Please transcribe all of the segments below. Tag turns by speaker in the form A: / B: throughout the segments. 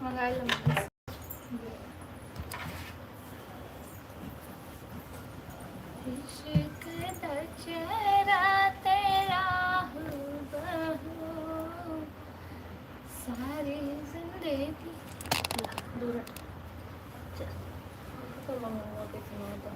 A: मंगा लो। इश्क दा चेहरा तेरा हूबहू सारी जिंदगी दूर चल तो मम्मा के सुना दो।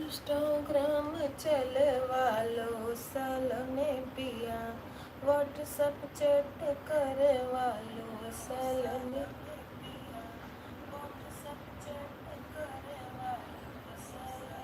B: इंस्टाग्राम चलवा लो सलने पिया, व्हाट्सएप चैट करवा लो सलने पिया, व्हाट्सएप चैट करवा लो सलने।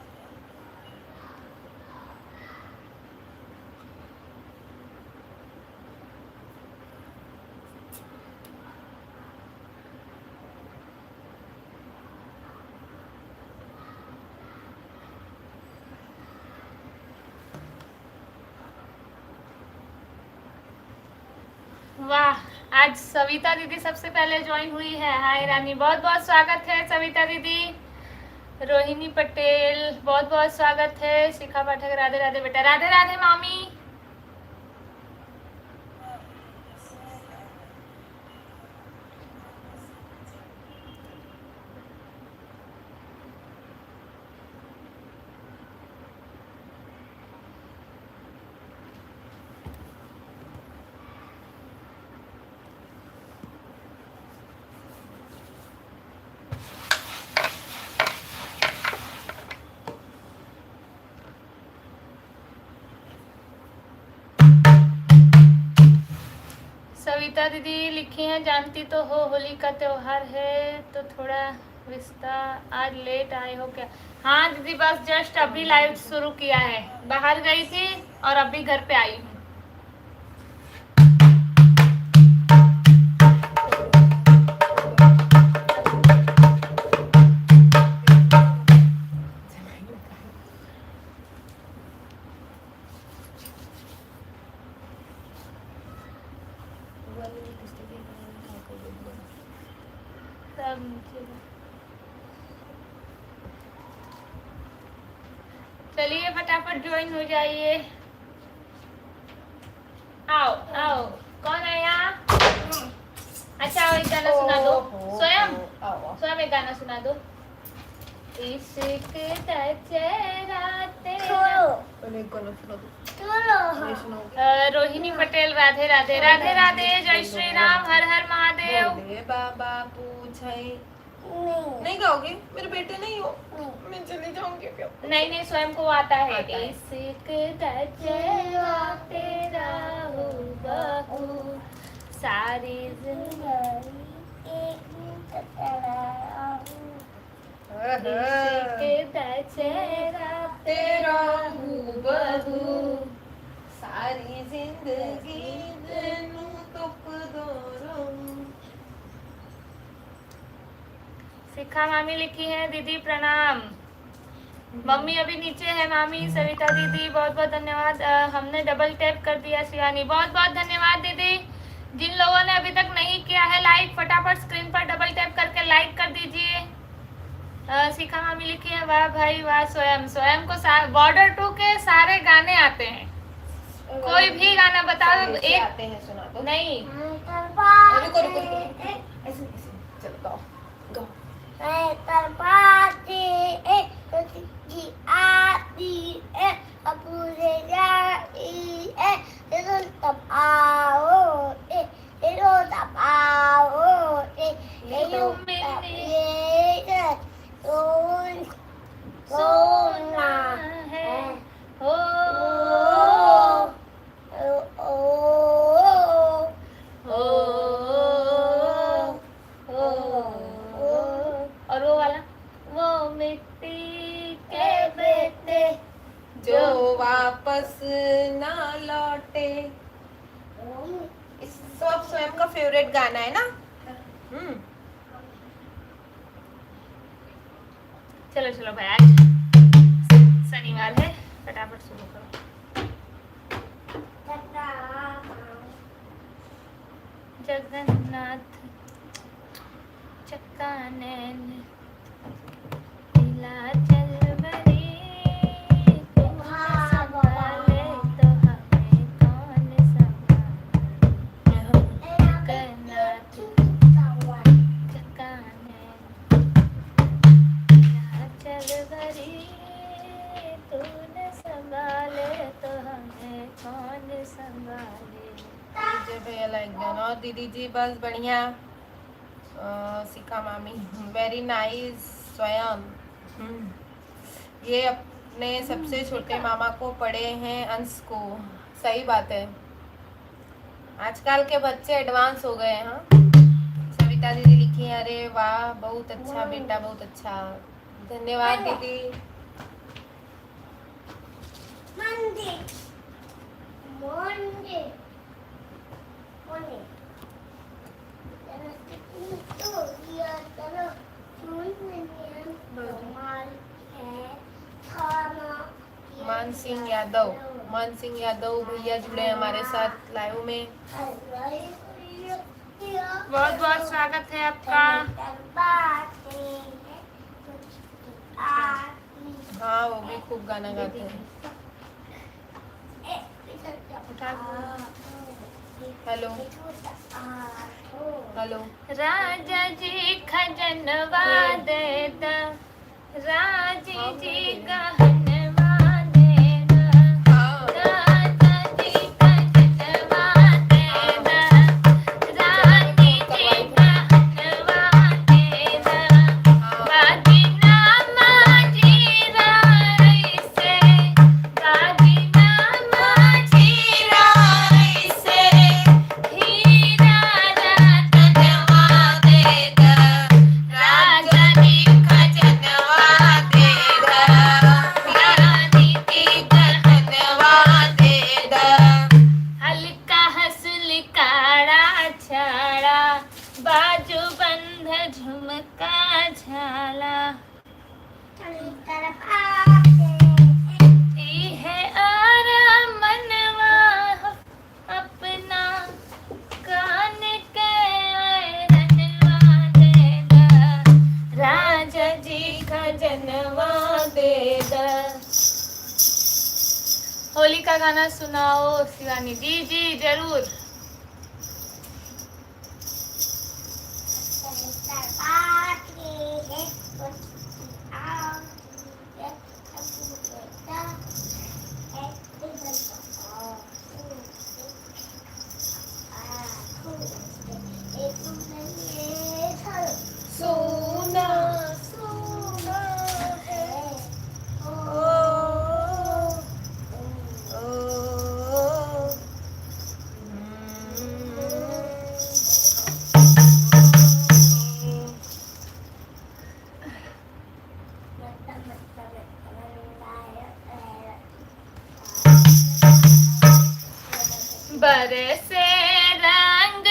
A: वाह, आज सविता दीदी सबसे पहले ज्वाइन हुई है। हाय रानी, बहुत बहुत स्वागत है सविता दीदी। रोहिणी पटेल बहुत बहुत स्वागत है। शिखा पाठक राधे राधे बेटा। राधे राधे मामी। सविता दीदी लिखी हैं, जानती तो हो होली का त्योहार है तो थोड़ा रिश्ता आज लेट आए हो क्या? हाँ दीदी, बस जस्ट अभी लाइव शुरू किया है, बाहर गई थी और अभी घर पे आई हूँ। चलिए फटाफट ज्वाइन हो जाइए। आओ आओ, कौन है यहाँ? अच्छा एक गाना सुना दो। स्वयं एक गाना सुना दो। इश्क दा चेहरा तेरा। रोहिणी पटेल राधे राधे। राधे राधे, जय श्री राम, हर हर महादेव।
B: बाबा पूछे नहीं गाओगे? मेरे बेटे नहीं हो, मैं चली जाऊंगी।
A: नहीं नहीं, स्वयं को आता है। इश्क दा चेहरा तेरा हूबहू सारी जिंदगी इश्क दा चेहरा तेरा हूबहू
B: सारी जिंदगी तेनू तुक दोरो।
A: शिखा मामी लिखी है, दीदी प्रणाम। मम्मी अभी नीचे है मामी। सविता दीदी बहुत बहुत धन्यवाद। हमने डबल टैप कर दिया। शिवानी बहुत बहुत धन्यवाद दीदी। जिन लोगों ने अभी तक नहीं किया है लाइक, फटाफट स्क्रीन पर डबल टैप करके लाइक कर दीजिए। शिखा मामी लिखी है, वाह भाई वाह। स्वयं को बॉर्डर 2 के सारे गाने आते हैं। कोई भी गाना बता दो। एक
B: आते हैं, सुना दो।
A: नहीं,
B: रुको रुको रुको, ऐसे चलो गाओ गाओ।
A: सोना है हो और वो वाला, वो मिट्टी के बेटे
B: जो वापस ना लौटे। इस सब स्वयं का फेवरेट गाना है ना।
A: चलो चलो भाई, आज शनिवार है, फटाफट शुरू करो। जगन्नाथ चक्का नैन नीलाचल बरी, तुम संभाले तो हमें कौन संभाले। जगन्नाथ चक्का नैन नीलाचल बरी, तूने संभाले तो हमें कौन संभाले।
B: जय भैया लाइक डन। और दीदी जी बस बढ़िया। शिखा मामी वेरी नाइस। स्वयं ये अपने सबसे छोटे मामा को पढ़े हैं, अंश को। सही बात है, आजकल के बच्चे एडवांस हो गए हैं। हाँ, सविता दीदी लिखी है, अरे वाह बहुत अच्छा बेटा, बहुत अच्छा, धन्यवाद दीदी। मान सिंह यादव, मान सिंह यादव भैया जुड़े हैं हमारे साथ लाइव में।
A: बहुत बहुत स्वागत है आपका।
B: हाँ वो भी खूब गाना गाते हैं। Hello hello.
A: राजा जी खजनवा दे द, राजी जी गहनवा दे द, राजा जी खजनवा दे द, राजी जी गहनवा दे द, बाजीनामा जीरा ऐसे, बाजीनामा जीरा ऐसे, हीरा रतनवा दे द, राजा जी खजनवा दे द, रानी की गहनवा दे द। हल्का हंसली काड़ा छाड़ा, बाजू बंध झुमका झाला, ई है आरा मनवा अपना, कान के रनवा दे द, राजा जी खजनवा दे द। होली का गाना सुनाओ शिवानी जी। जी जरूर।
B: सोना सोना है ओ ओ
A: बरसे रंग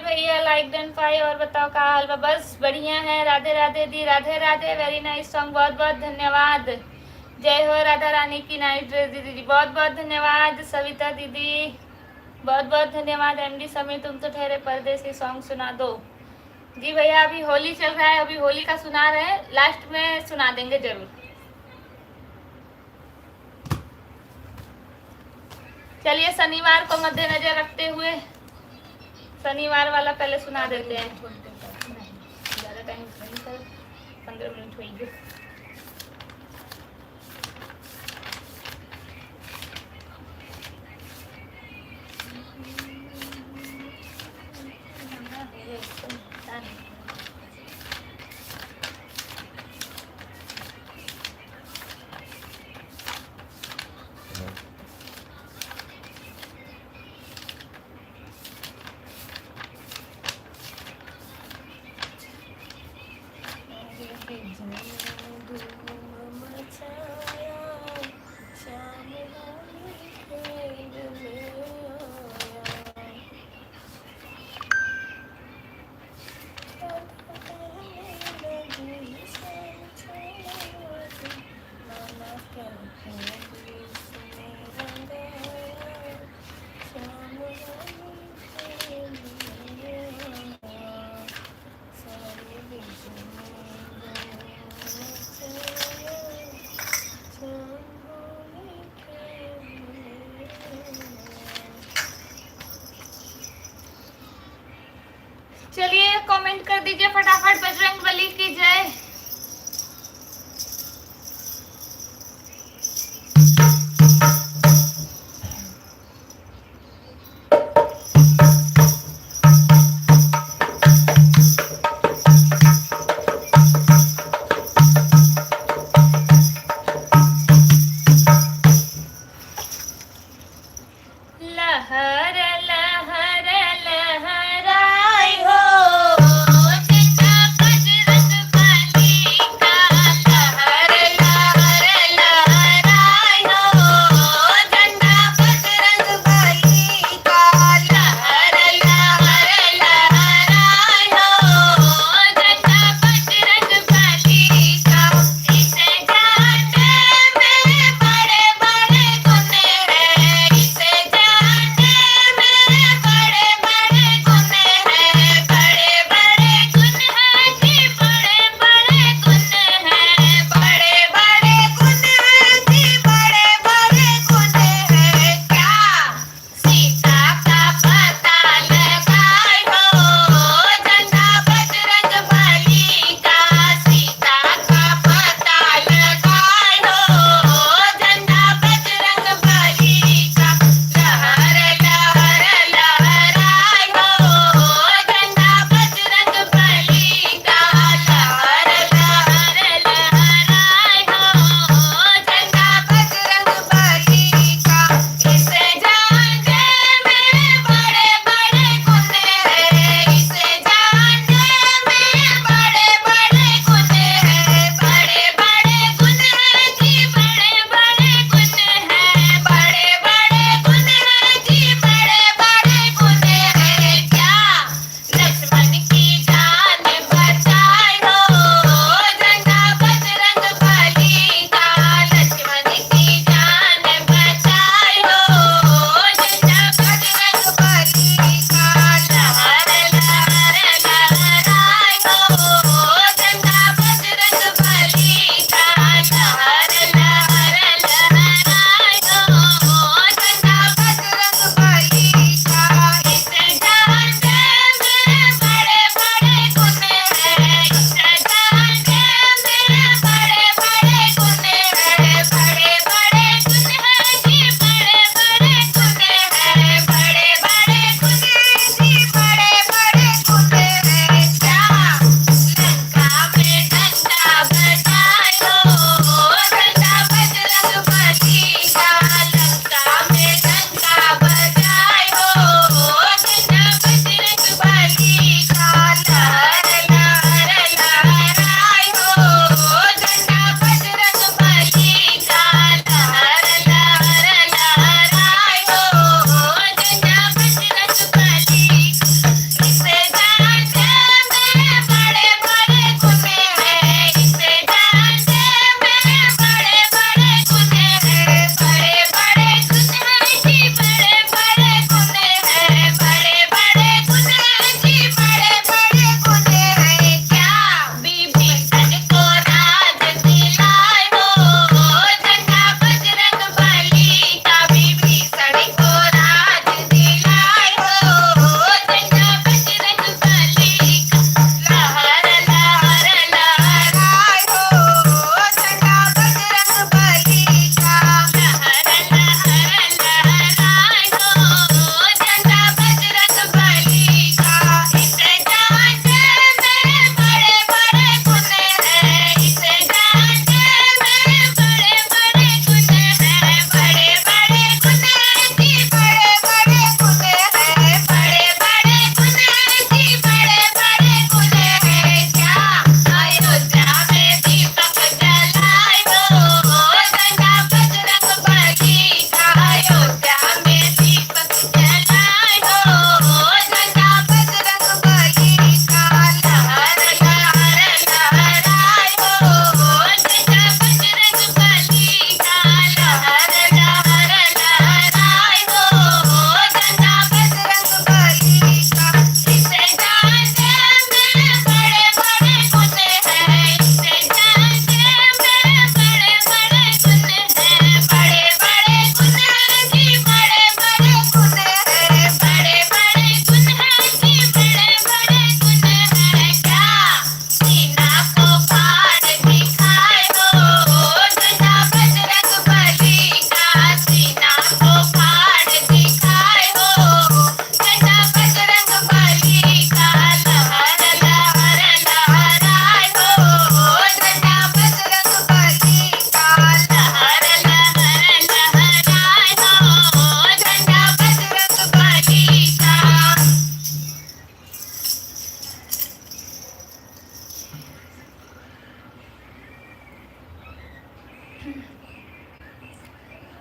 A: भैया लाइक डन 5 और बताओ क्या हाल बा? बस बढ़िया है। राधे राधे दी, Radhe Radhe. Very nice song, बहुत बहुत धन्यवाद। जय हो राधा रानी की नाइट ड्रेस दीदी जी, बहुत बहुत धन्यवाद। सविता दीदी बहुत बहुत धन्यवाद। एमडी समीर तुम तो ठहरे परदेसी सॉन्ग सुना दो। जी भैया अभी होली चल रहा है, अभी होली का सुना रहे हैं, लास्ट में सुना देंगे जरूर। चलिए शनिवार को मद्देनजर रखते हुए शनिवार वाला पहले सुना देते हैं। ज़्यादा टाइम नहीं कर, 15 मिनट हुई।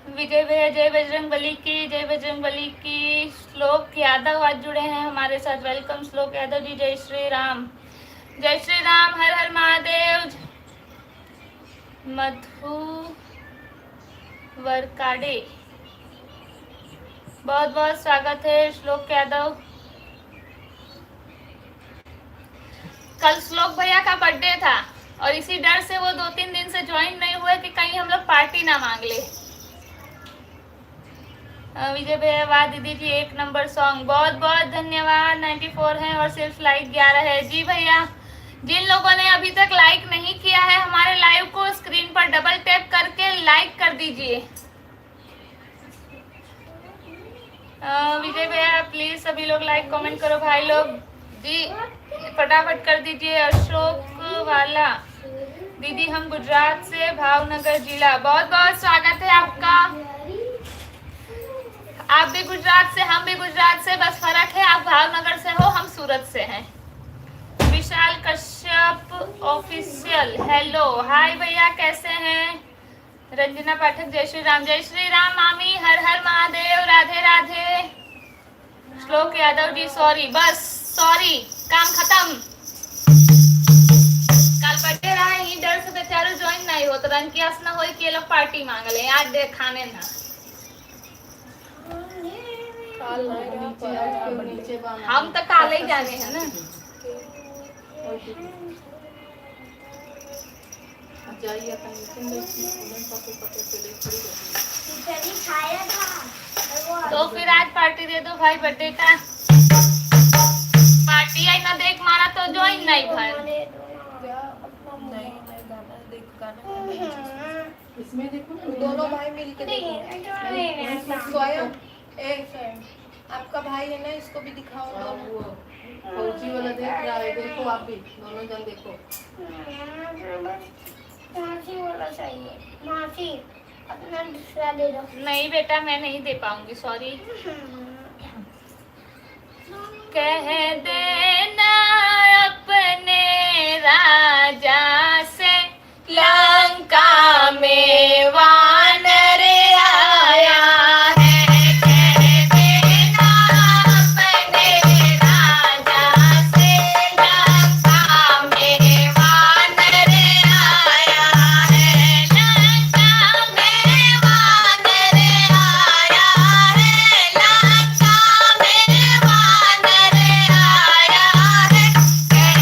A: विजय भैया जय बजरंगबली की, जय बजरंगबली की। श्लोक यादव आज जुड़े हैं हमारे साथ, वेलकम श्लोक यादव जी। जय श्री राम, जय श्री राम, हर हर महादेव। मधु वरकाडे, बहुत बहुत स्वागत है श्लोक यादव। कल श्लोक भैया का बर्थडे था और इसी डर से वो 2-3 दिन से ज्वाइन नहीं हुए कि कहीं हम लोग पार्टी ना मांग ले। विजय भैया वाह दीदी जी, 1 नंबर सॉन्ग, बहुत बहुत धन्यवाद। 94 है और सिर्फ लाइक 11 है। जी भैया, जिन लोगों ने अभी तक लाइक नहीं किया है हमारे लाइव को, स्क्रीन पर डबल टैप करके लाइक कर दीजिए। विजय भैया प्लीज सभी लोग लाइक कमेंट करो भाई लोग जी, फटाफट कर दीजिए। अशोक वाला दीदी, हम गुजरात से, भावनगर जिला। बहुत बहुत स्वागत है आपका। आप भी गुजरात से, हम भी गुजरात से, बस फर्क है आप भावनगर से हो, हम सूरत से हैं। विशाल कश्यप ऑफिशियल, हेलो हाय भैया, कैसे हैं? रंजना पाठक जय श्री राम, जय श्री राम मामी, हर हर महादेव, राधे राधे। श्लोक यादव जी सॉरी, बस सॉरी, काम खत्म। कल बर्थडे रहा है, ही डर से बेचारे ज्वाइन नहीं होता, रन की आस ना हो कि ये लोग पार्टी मांग ले, आज दे खाने ना। हम तो काले ही जाने हैं ना। तो फिर आज पार्टी दे दो भाई बर्थडे का। पार्टी आई ना देख मारा तो ज्वाइन नहीं भाई।
B: इसमें देखो दोनों भाई मिलके देखो। स्वयं आपका भाई है ना, इसको भी दिखाओ। वो फौजी वाला देख रहा है, देखो आप भी दोनों जन देखो।
C: मासी वाला चाहिए, मासी अपना दूसरा दे दो।
A: नहीं बेटा मैं नहीं दे पाऊंगी, सॉरी। कह देना अपने राजा से, लंका में वानर आया है। कह देना अपने राजा से, लंका में वानर आया है। लंका में वानर आया है, लंका में वानर आया है। कह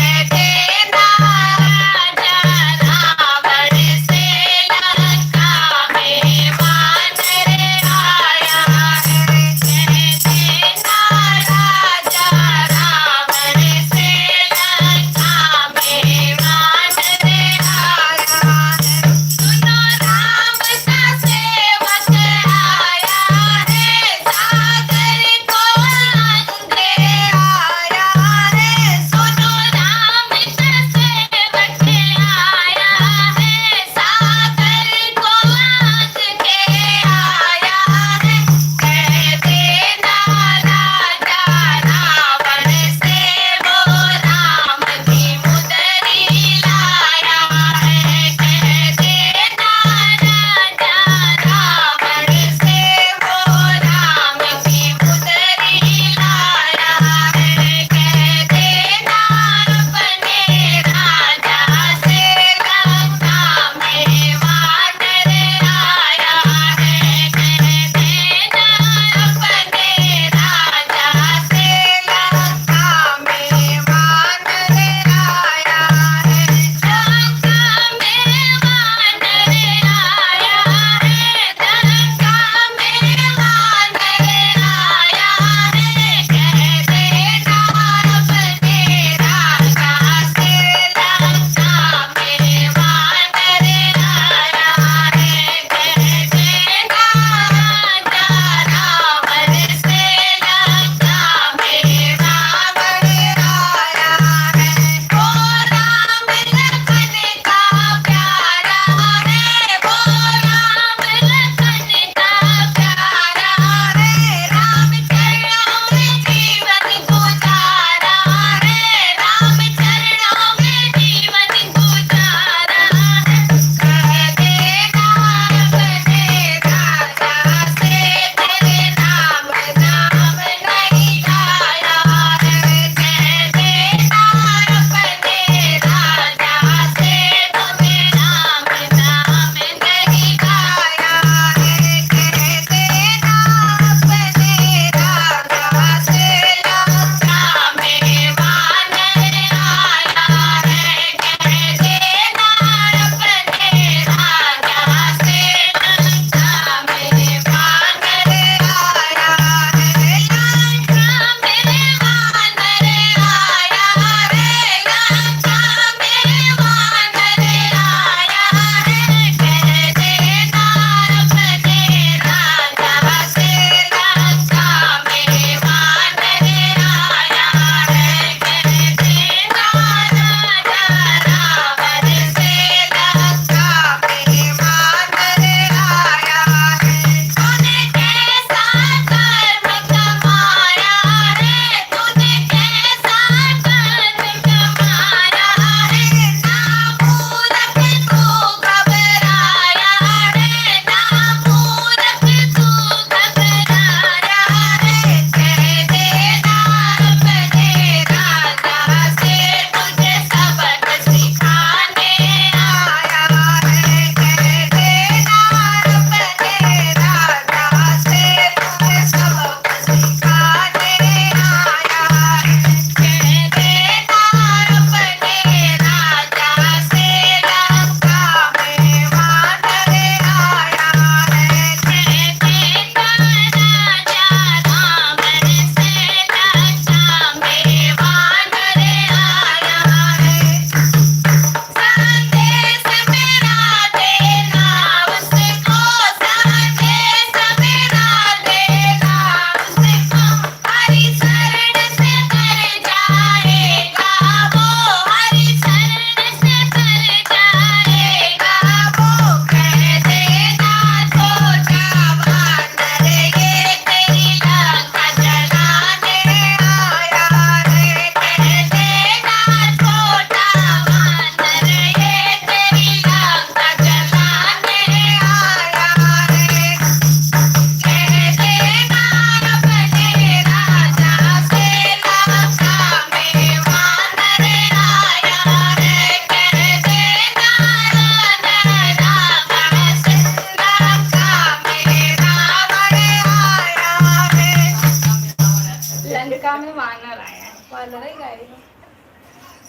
B: गाएगा?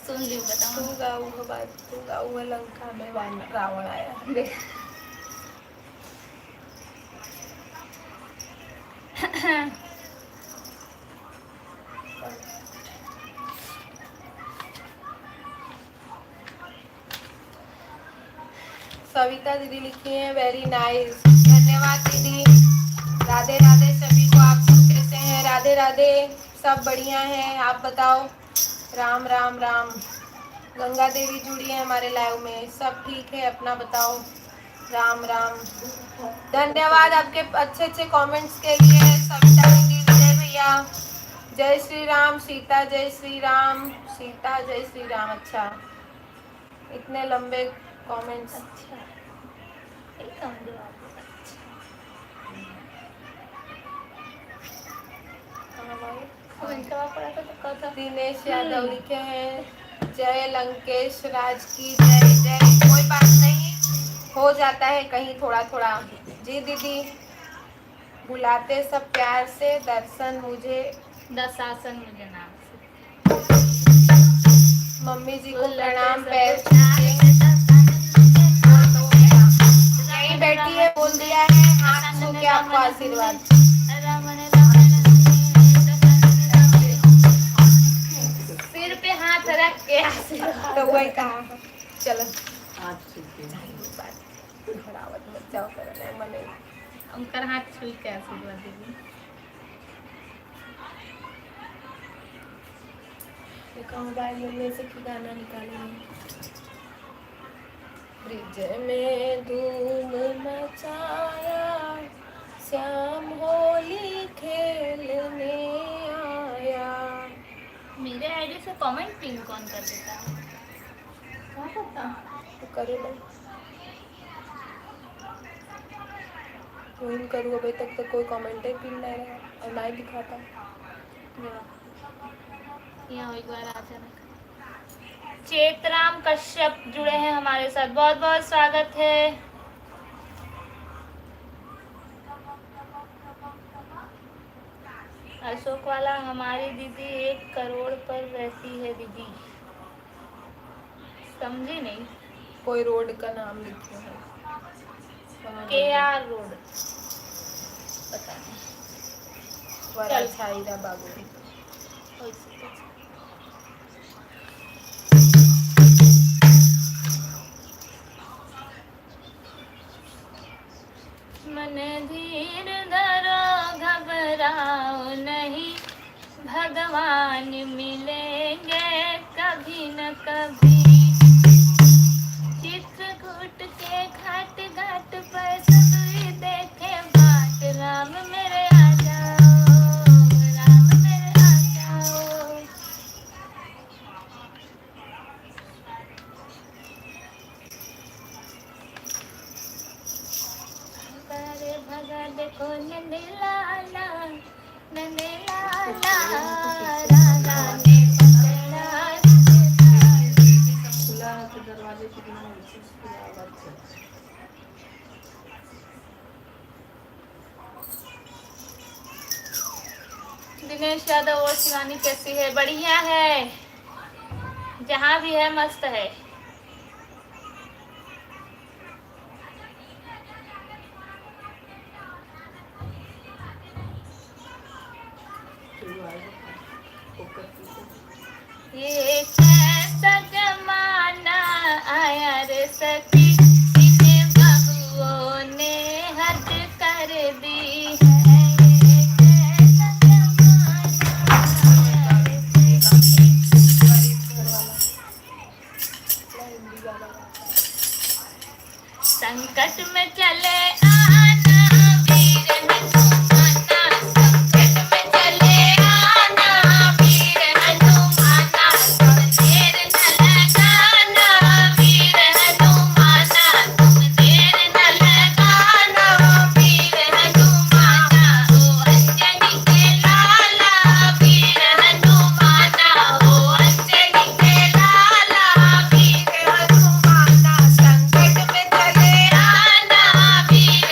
A: सुन ली बताओ।
B: तू गाऊ लंका में रावण आया। सविता दीदी लिखी है वेरी नाइस, धन्यवाद दीदी। राधे राधे सभी को। आप सब कैसे हैं? राधे राधे, सब बढ़िया हैं। आप बताओ। राम राम राम। गंगा देवी जुड़ी है हमारे लाइव में, सब ठीक है? अपना बताओ। राम राम। धन्यवाद आपके अच्छे अच्छे कमेंट्स के लिए। सविता दीदी, विजय भैया, जय श्री राम। सीता जय श्री राम। सीता जय श्री राम। अच्छा, इतने लंबे कमेंट्स।
A: अच्छा एकदम पड़ा था तो कहा
B: दिनेश यादव लिखे हैं जय लंकेश राज की जय जय। कोई बात नहीं, हो जाता है कहीं थोड़ा थोड़ा। जी दीदी, बुलाते सब प्यार से, दर्शन मुझे
A: दशासन मुझे नाम से।
B: मम्मी जी को प्रणाम।
A: सब
B: पैर
A: प्यार
B: छूके
A: से
B: यहीं बैठी है, बोल दिया है, हाथ छू के आपको आशीर्वाद।
A: सिर पे हाथ रख के आशीर्वाद।
B: तो वही कहा। चलो
D: हाथ छूके
B: घड़ावत मत जाओ, करना मने।
A: उनका हाथ छू के आशीर्वाद दीजिए।
B: मोबाइल में से की गाना निकालेंगे। ब्रिज में धूम मचाया, श्याम होली खेलने आया।
A: मेरे आईडी से कमेंट पिन कौन कर देता है? क्या पता।
B: तो करे लो, फोन करूँ अभी तक तो कोई कमेंट ही पिन नहीं रहा और नहीं दिखाता।
A: यहाँ एक बार अचानक चेतराम कश्यप जुड़े हैं हमारे साथ, बहुत बहुत स्वागत है। अशोक वाला, हमारी दीदी 1 करोड़ पर रहती है दीदी। समझी नहीं।
B: कोई रोड का नाम लिखे है,
A: KR रोड, पता नहीं।
B: वरा छाईरा बाबू।
A: मन धीर धरो, घबराओ नहीं, भगवान मिलेंगे कभी न कभी। चित्रकूट के घाट घाट पर सभी देखे बाट, राम मेरे आ जाओ, राम मेरे आ जाओ। करे भगा देखो नंदे लाला, नंदे लाला, राधा ने पकड़ा
D: खुला है तो दरवाजे की बिना खुला आवाज है।
A: दिनेश यादव और शिवानी कैसी है? बढ़िया है, जहाँ भी है मस्त है। ये कैसा जमाना आया रे सखी, इन बहुओं ने हद कर दी है। ये कैसा जमाना आया रे सखी। संकट में चले आना वीर हनुमाना, संकट में चले आना वीर हनुमाना, तुम देर न लगाना वीर हनुमाना, तुम देर न लगाना वीर हनुमाना। ओ अंजनी के लाला वीर हनुमाना, ओ अंजनी के लाला वीर हनुमाना।
B: संकट में चले
A: आना वीर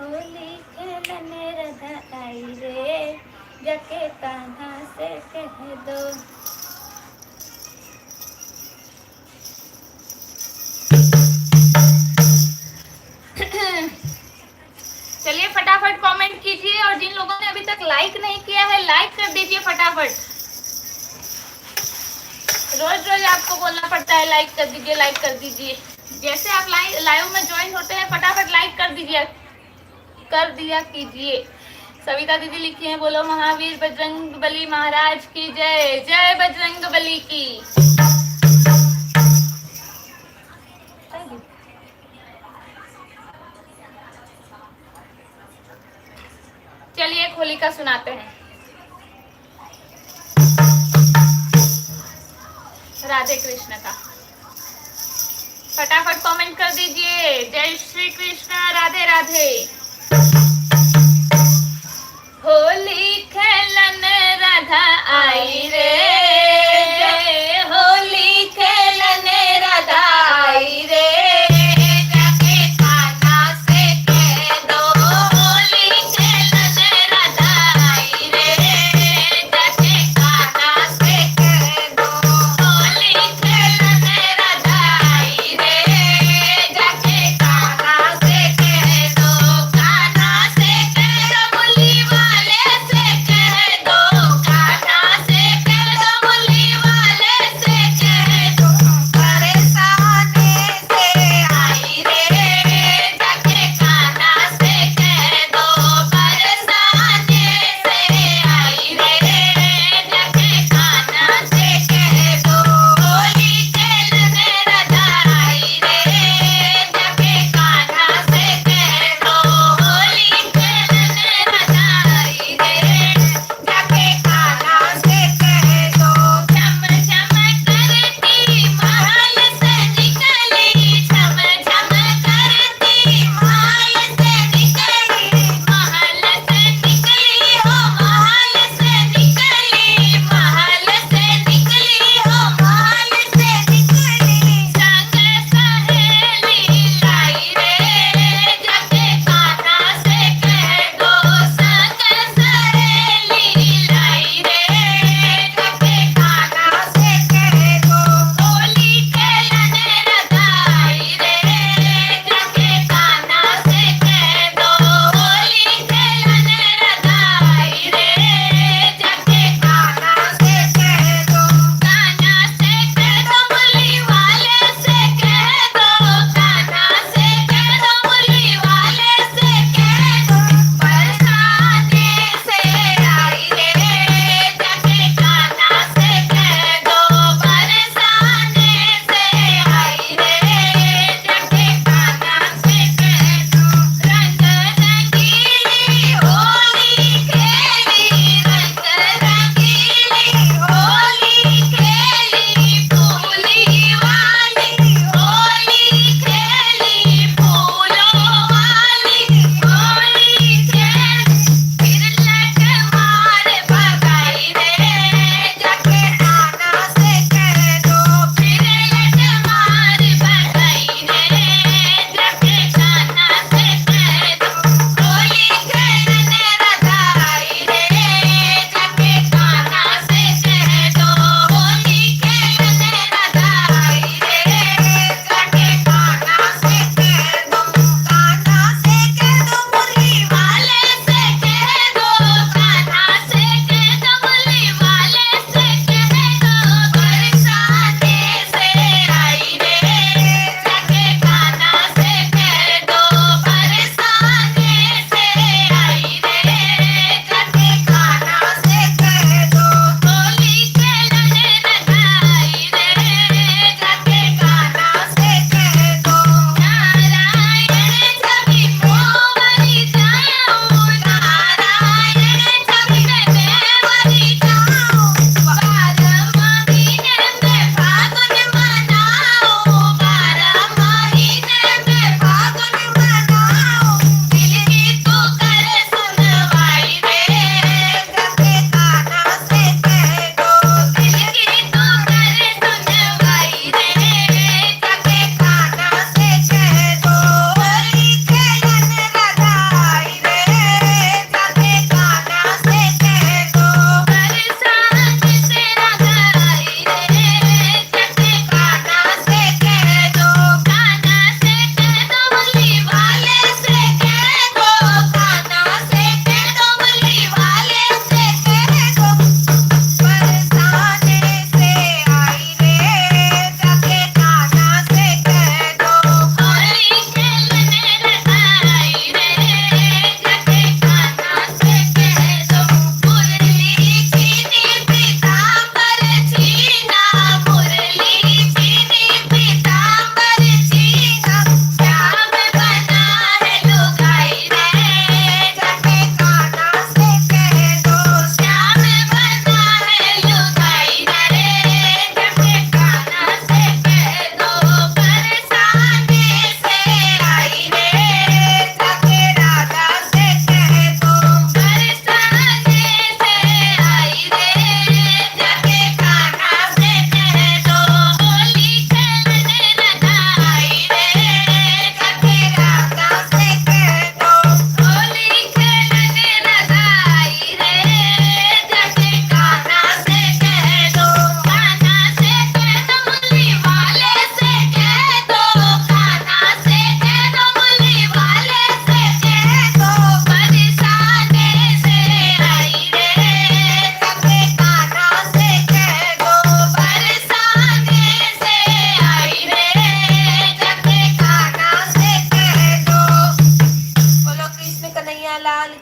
A: होली खेलने राधा आई रे, जाके कान्हा से कह दो। चलिए फटाफट कमेंट कीजिए, और जिन लोगों ने अभी तक लाइक नहीं किया है लाइक कर दीजिए फटाफट। रोज रोज आपको बोलना पड़ता है लाइक कर दीजिए, लाइक कर दीजिए। जैसे आप लाइव में ज्वाइन होते हैं फटाफट लाइक कर दीजिए, कर दिया कीजिए। सविता दीदी लिखी है, बोलो महावीर बजरंग बली महाराज की जय, जय बजरंग बली की। चलिए एक होलिका सुनाते हैं। राधे कृष्ण का फटाफट कमेंट कर दीजिए। जय श्री कृष्ण, राधे राधे। होली खेलन राधा आई रे, होली खेलन राधा आई रे, जाके कान्हा से कह दो, होली खेलन राधा आई रे, जाके कान्हा से कह दो, होली खेलन राधा आई रे, जाके कान्हा से कह दो,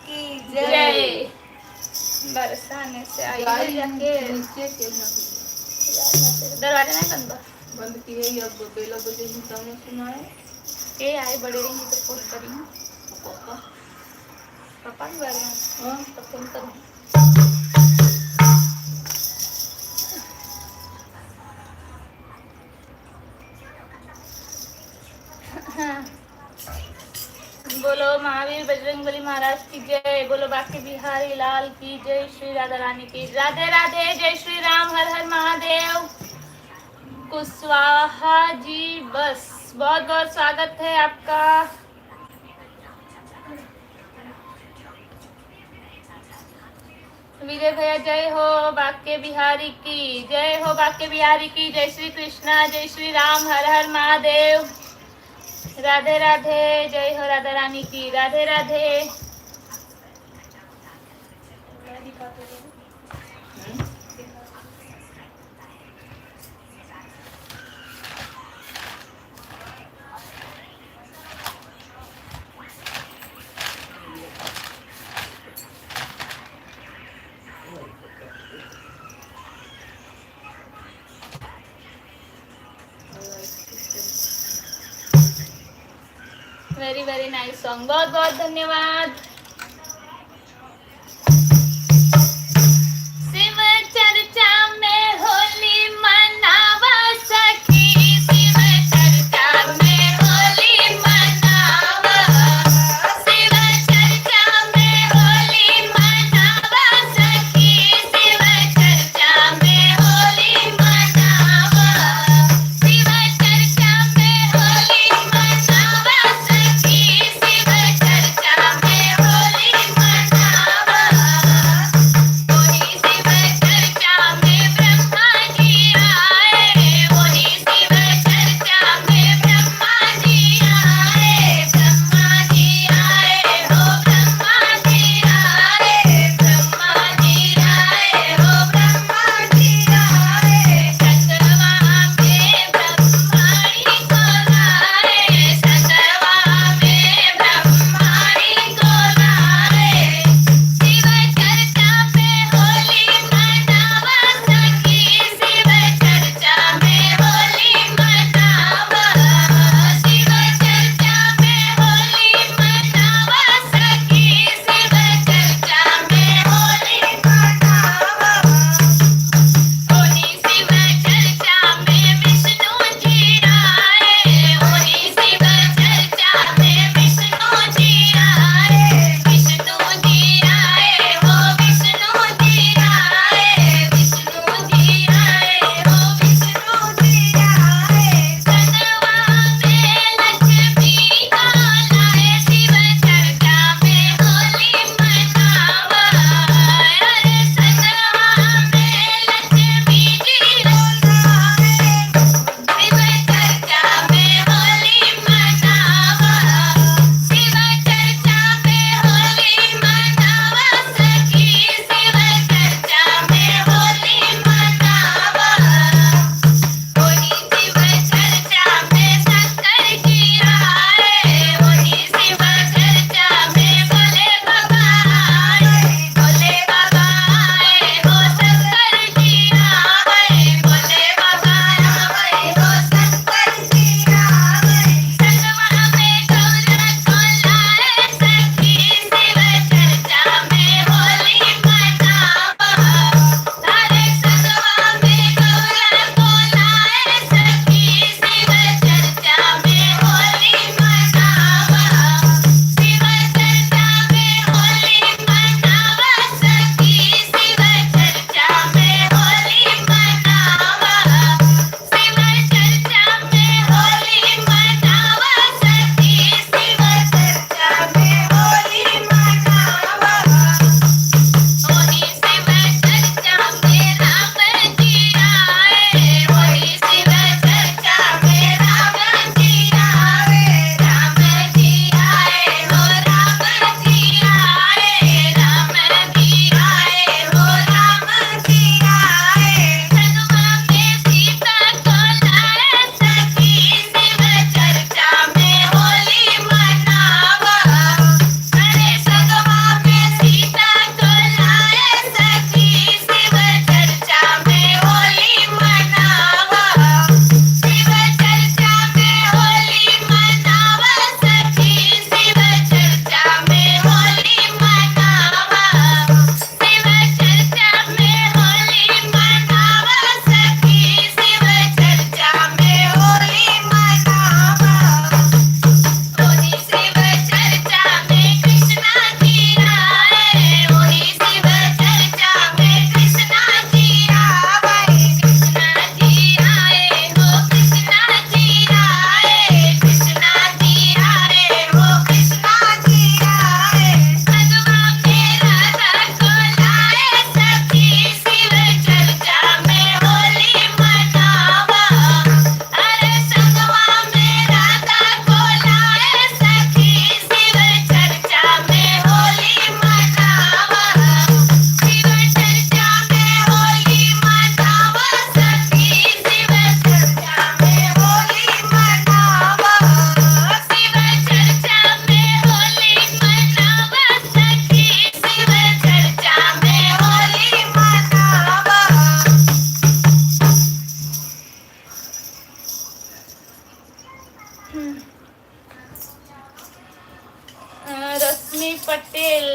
B: की
A: जय।
B: जय।
A: बरसाने से आई है
D: गाड़ी
A: जाके
D: नीचे के ना
A: दरवाजा नहीं बंद बा।
D: बंद किए ही अब बेला बजे ही तब न सुनाए
A: के आए बड़े रही तो फोन करी
D: पापा
A: पापा भी आ रहे हैं
D: हाँ
A: तो फोन करूँ। हाँ। बोलो महावीर बजरंगबली महाराज की जय। बोलो बांके बिहारी लाल की जय। श्री राधा रानी की राधे राधे। जय श्री राम। हर हर महादेव। कुशवाहा जी बस बहुत बहुत स्वागत है आपका। विजय भैया जय हो बांके बिहारी की जय हो। बांके बिहारी की जय। श्री कृष्णा जय श्री राम। हर हर महादेव। राधे राधे। जय हो राधा रानी की Radhe Radhe. Very very nice song. बहुत बहुत धन्यवाद। शिव चर्चा में होली मनावा सखी। शिव चर्चा में होली मनावा। शिव चर्चा में होली मनावा सखी। शिव चर्चा में होली मनावा। शिव चर्चा में होली मनावा सखी। शिव चर्चा में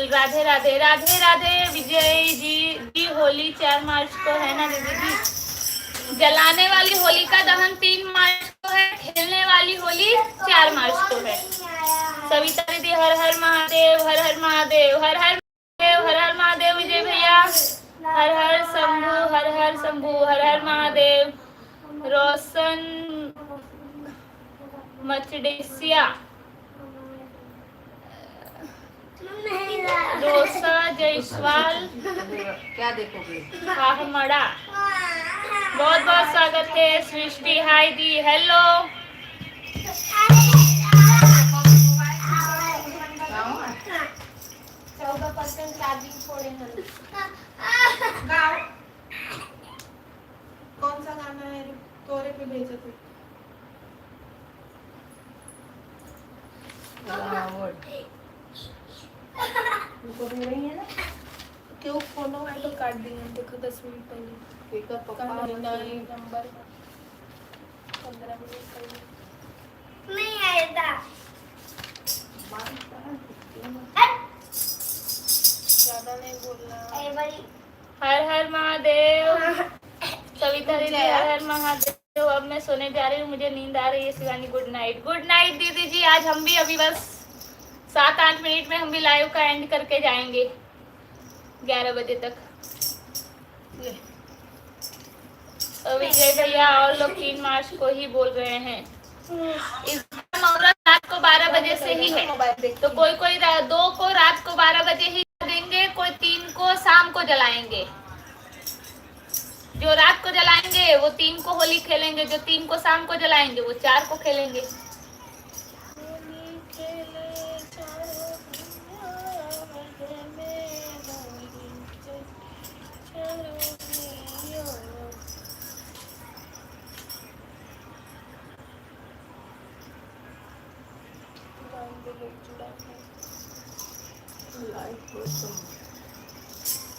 A: राधे राधे राधे राधे। विजय जी होली 4 मार्च को है ना दीदी जी? जलाने वाली होली का दहन 3 मार्च को है, खेलने वाली होली 4 मार्च को है। सविता दीदी हर हर महादेव, हर हर महादेव, हर हर महादेव, हर हर महादेव। विजय भैया हर हर शंभू, हर हर शंभू, हर हर महादेव। रोशन मचडेसिया, रोसा जयसवाल,
B: क्या देखोगे?
A: हाहमड़ा, बहुत बहुत स्वागत है। सृष्टि हाय दी, हेलो।
C: 14% चार्जिंग छोड़े हैं।
B: गाओ। कौन सा गाना है? तोरे पे भेजो थे।
D: उनको दे रही है ना?
B: क्यों फोन ऑटो काट दिए हैं? देखो 10 मिनट पहले
D: एक पप्पा
B: नंबर 15 मिनट पहले
C: नहीं आएगा।
B: ज्यादा नहीं बोलना।
C: ए बड़ी
A: हर हर महादेव। सविता दीदी हर हर महादेव। अब मैं सोने जा रही हूँ, मुझे नींद आ रही है। Shivani good night. Good night दीदी जी। आज हम भी अभी बस 7-8 मिनट में हम भी लाइव का एंड करके जाएंगे 11 बजे तक। तो विजय भैया और लोग 3 मार्च को ही बोल रहे हैं। इस बार मुहूर्त रात को 12 बजे से ही है, तो कोई 2 को रात को 12 बजे ही देंगे, कोई 3 को शाम को जलाएंगे। जो रात को जलाएंगे वो 3 को होली खेलेंगे, जो 3 को शाम को जलाएंगे वो 4 को खेलेंगे।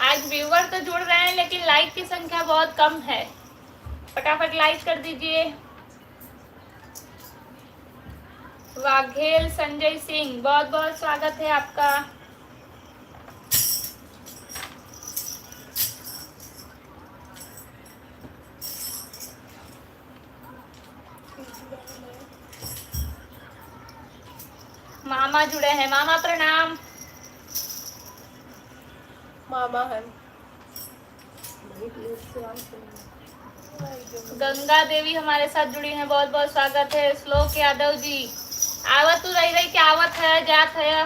A: आज व्यूवर तो जुड़ रहे हैं लेकिन लाइक की संख्या बहुत कम है। फटाफट लाइक कर दीजिए। वाघेल संजय सिंह, बहुत बहुत स्वागत है आपका। मामा जुड़े हैं, मामा प्रणाम।
B: मामा है।
A: गंगा देवी हमारे साथ जुड़ी हैं, बहुत बहुत स्वागत है। श्लोक यादव जी, आवत तू रही रही क्या आवत है, जात है।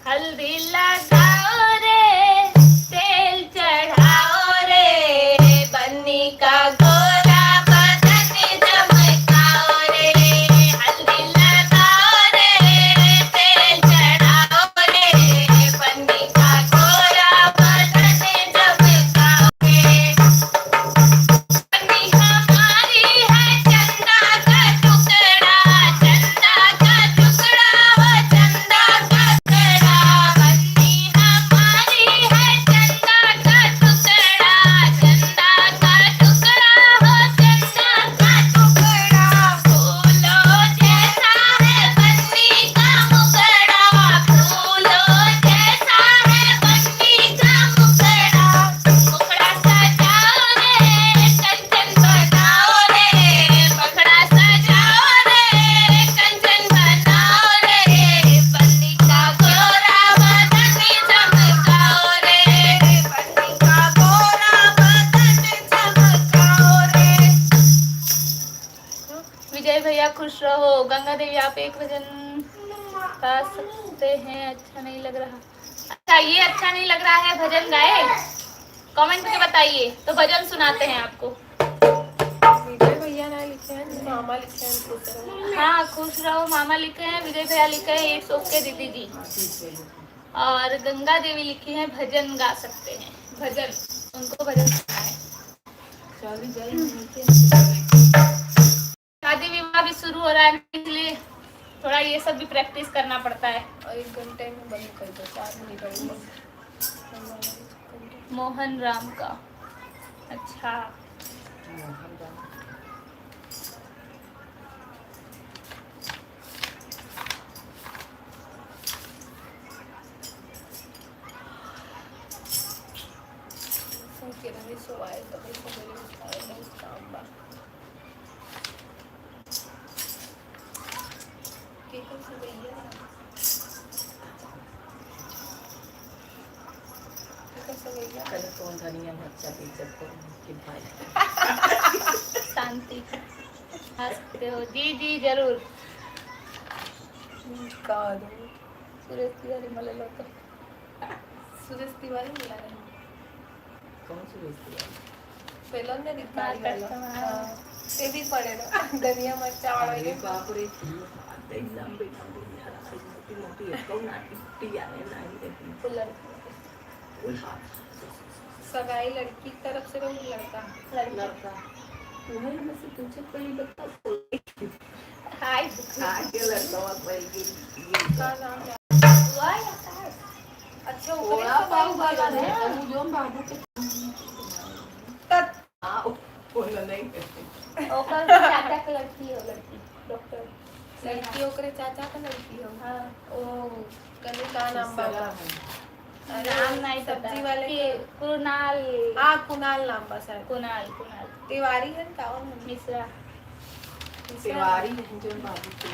A: हल्दी लगाओ रे, तेल चढ़ाओ रे, बन्नी का गोरा बदन चमकाओ रे। हल्दी लगाओ रे, तेल चढ़ाओ रे, बन्नी का गोरा बदन चमकाओ रे। बन्नी हमारी है चंदा का टुकड़ा, चंदा का टुकड़ा, वो चंदा का टुकड़ा। बन्नी हमारी है चंदा का टुकड़ा, चंदा का टुकड़ा, वो चंदा का टुकड़ा। फूलों जैसा है बन्नी का मुखड़ा, फूलों जैसा है बन्नी का मुखड़ा। मुखड़ा सजाओ रे, कंचन बनाओ रे, मुखड़ा सजाओ रे, कंचन बनाओ रे, बन्नी का गोरा बदन चमकाओ रे, बन्नी का गोरा बदन चमकाओ रे। विजय भैया खुश रहो। गंगा देवी आप एक भजन गा सकते हैं? अच्छा नहीं लग रहा। अच्छा ये अच्छा नहीं लग रहा है भजन गाए? कमेंट में बताइए तो भजन सुनाते हैं आपको।
B: विजय भैया ना लिखे हैं, मामा लिखे हैं। खुश रहो।
A: हाँ खुश रहो मामा लिखे हैं, विजय भैया लिखे हैं इट्स ओके दीदी जी, और गंगा देवी लिखी है भजन गा सकते हैं। भजन उनको भजन सुनना है। शादी विवाह भी शुरू हो रहा है, इसलिए थोड़ा ये सब भी प्रैक्टिस करना पड़ता है।
B: और 1 घंटे में बंद कर दो, 4 मिनट निकल।
A: मोहन राम का, अच्छा
B: सोवाए सभी सवेरे उठाए नहीं काम बा केकल से भैया केकल से भैया
E: कल कौन धनिया बच्चा बेइज्जत करूँ कि भाई
A: शांति हंस सकते हो जी जी जरूर
B: कादो
A: सुरेश तिवारी मला लोक
B: सुरेश तिवारी मिला रहे
E: कौन सी बेइज्जती है
B: पेलन ने रिकारी वाला
A: कस्टमर.
B: हाँ, ते भी पड़े ना धनिया मिर्चा
E: अरे
B: वाला
E: बाप रे एकदम लंबी लंबी यार मोटी मोटी है कौन आती टी आने नहीं देती
A: फुलर
B: सगाई लड़की की तरफ से कोई लड़का
E: लड़का तुम्हें में से तुझे कोई बता
A: हाय
E: आगे लड़का मत बोल
B: का नाम है अच्छा ऊपर
E: थोड़ा पाऊ वाला
B: है
E: है तू जो बाबू के
B: तत
E: आओ बोल नहीं करते
A: ओकर चाचा के लड़की हो लड़की डॉक्टर
B: लड़की ओकरे चाचा का लड़की हो
A: हाँ
B: ओ कने का नाम बा
A: नाम नहीं पता
B: सब्जी वाले
A: कि कुणाल
B: हाँ कुणाल नाम बा सर
A: कुणाल कुणाल
B: तिवारी है कौन है
A: मिश्रा
E: तिवारी है जो बाबू के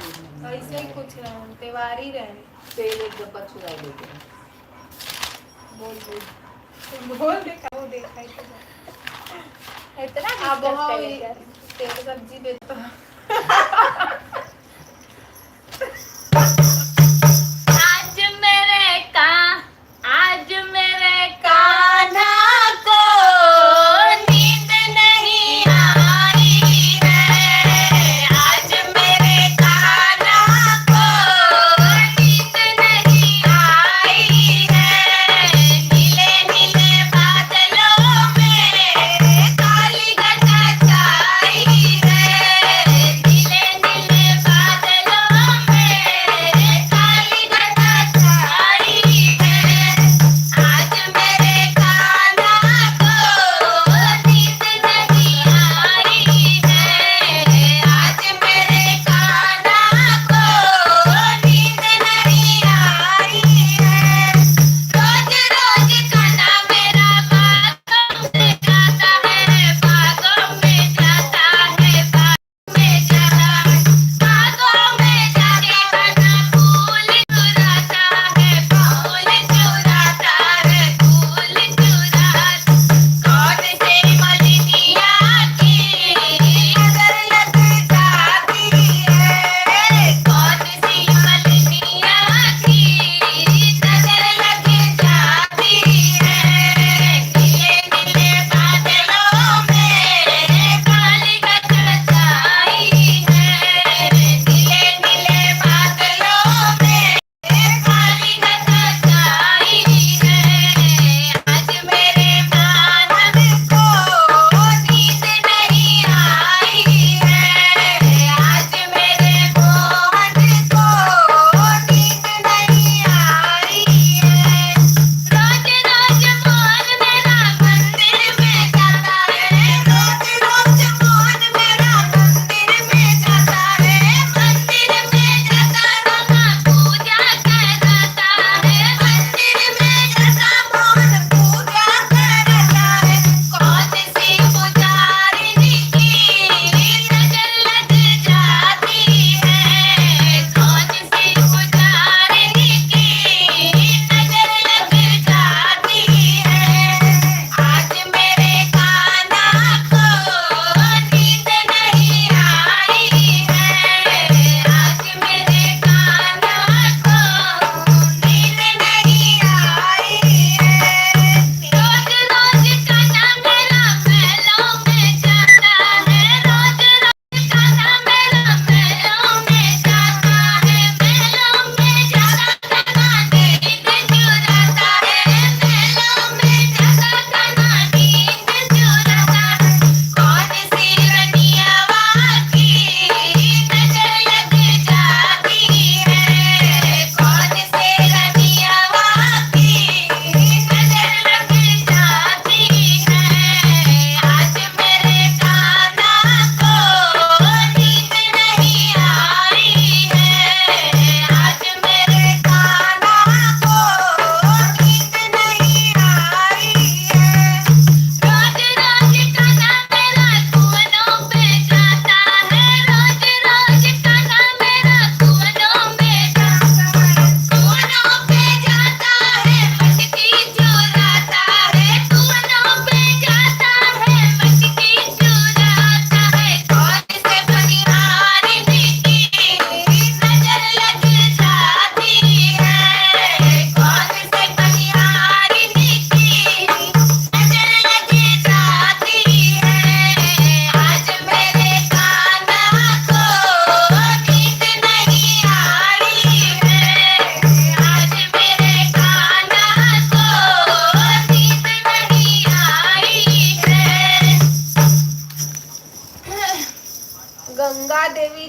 B: ऐसे ही कुछ रहे तिवारी रहे
E: तेल एक डब्बा चुरा लेते हैं
B: बोल देखा वो देखा ही तो
A: इतना
B: अब
A: discuss
B: वहाँ
A: करेगा।
B: तेल सब्जी बेचता
A: आज मेरे कान्हा को नींद नहीं आई है आज मेरे कान्हा को नींद नहीं आई है नीले नीले बादलों में काली घटा छाई है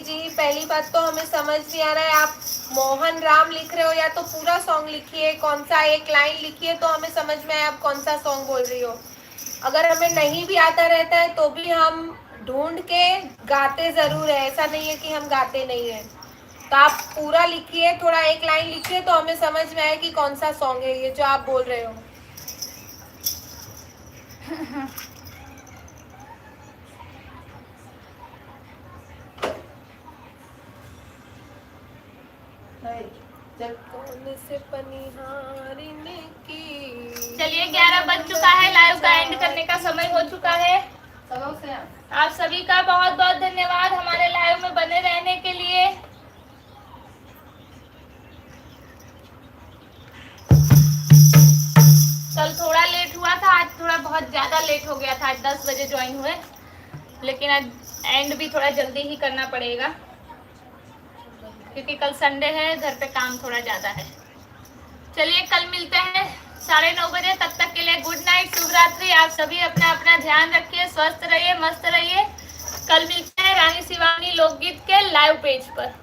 B: जी, पहली बात तो हमें समझ नहीं आ रहा है आप मोहन राम लिख रहे हो या तो पूरा सॉन्ग लिखिए, कौन सा एक लाइन लिखिए तो हमें समझ में आए आप कौन सा सॉन्ग बोल रही हो। अगर हमें नहीं भी आता रहता है तो भी हम ढूंढ के गाते जरूर है, ऐसा नहीं है कि हम गाते नहीं है। तो आप पूरा लिखिए, थोड़ा एक लाइन लिखिए तो हमें समझ में आए कि कौन सा सॉन्ग है ये जो आप बोल रहे हो।
D: चल
B: कौन से पनिहारिन की।
A: चलिए 11 बज चुका है, लाइव का एंड करने का समय हो चुका है।
D: चलो से
A: आप सभी का बहुत बहुत धन्यवाद हमारे लाइव में बने रहने के लिए। कल थोड़ा लेट हुआ था, आज थोड़ा बहुत ज़्यादा लेट हो गया था। आज 10 बजे ज्वाइन हुए, लेकिन आज एंड भी थोड़ा जल्दी ही करना पड़ेगा क्योंकि कल संडे है, घर पे काम थोड़ा ज़्यादा है। चलिए कल मिलते हैं 9:30 बजे, तब तक के लिए गुड नाइट, शुभ रात्रि। आप सभी अपना अपना ध्यान रखिए, स्वस्थ रहिए, मस्त रहिए। कल मिलते हैं रानी शिवानी लोकगीत के लाइव पेज पर।